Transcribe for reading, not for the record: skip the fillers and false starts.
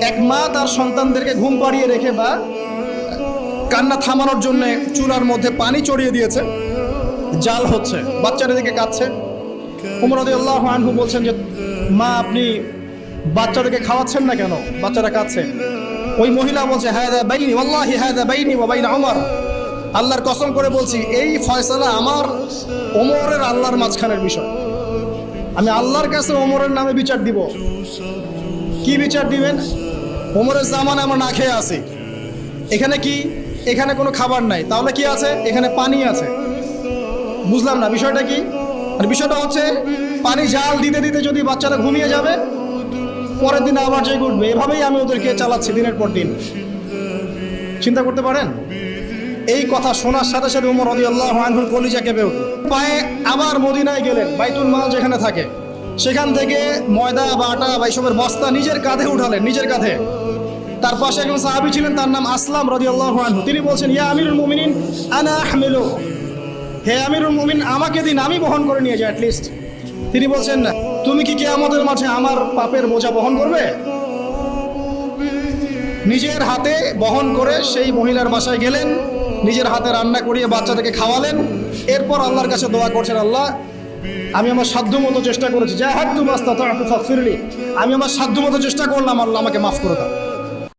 এক মা তার সন্তানদেরকে ঘুম পাড়িয়ে রেখে বা কান্না থামানোর জন্য চুলার মধ্যে পানি চড়িয়ে দিয়েছে, জাল হচ্ছে, বাচ্চারা দিকে কাঁদছে। ওমর রাদিয়াল্লাহু আনহু বলছেন যে মা, আপনি বাচ্চাদেরকে খাওয়াচ্ছেন না কেন? বাচ্চারা কাঁদছে। ওই মহিলা বলছে, হাযা বাইনি ওয়াল্লাহি হাযা বাইনি ওয়া বাইনা ওমর, আল্লাহর কসম করে বলছি এই ফয়সালা আমার ওমরের আল্লাহর মাঝখানের বিষয়। আমি আল্লাহর কাছে ওমরের নামে বিচার দিব। কি বিচার দিবেন? ওমরের জামানে আমরা না খেয়ে আছি, এখানে কি, এখানে কোনো খাবার নাই, তাহলে কি আছে? এখানে পানি আছে। বুঝলাম না বিষয়টা কি। আর বিষয়টা হচ্ছে পানি জাল দিতে দিতে যদি বাচ্চারা ঘুমিয়ে যাবে, পরের দিন আবার জেগে উঠবে। এভাবেই আমি ওদেরকে চালাচ্ছি দিনের পর দিন। চিন্তা করতে পারেন? এই কথা শোনার সাথে সাথে ওমর রাদিয়াল্লাহু আনহুর কলিজা কেঁপে উঠল। পায়ে আবার মদিনায় গেলেন, বাইতুল মাল যেখানে থাকে সেখান থেকে ময়দা বা আটা বা এইসবের বস্তা নিজের কাঁধে উঠালেন, নিজের কাঁধে। তার পাশে একজন সাহাবী ছিলেন, তার নাম আসলাম রাদিয়াল্লাহু আনহু। তিনি বলছেন, ইয়া আমিরুল মুমিনিন আনা আহমিলু, হে আমিরুল মুমিন, আমাকে দিন, আমি বহন করে নিয়ে যাই অ্যাটলিস্ট। তিনি বলছেন, না, তুমি কি কিয়ামতের মাঠে আমার পাপের বোঝা বহন করবে? নিজের হাতে বহন করে সেই মহিলার বাসায় গেলেন, নিজের হাতে রান্না করিয়ে বাচ্চাদেরকে খাওয়ালেন। এরপর আল্লাহর কাছে দোয়া করছেন, আল্লাহ, আমি আমার সাধ্যমতো চেষ্টা করেছি, জাহাদতু মাস্তাতা'তু ফাগফিরলি, আমি আমার সাধ্যমতো চেষ্টা করলাম, আল্লাহ আমাকে মাফ করে দাও।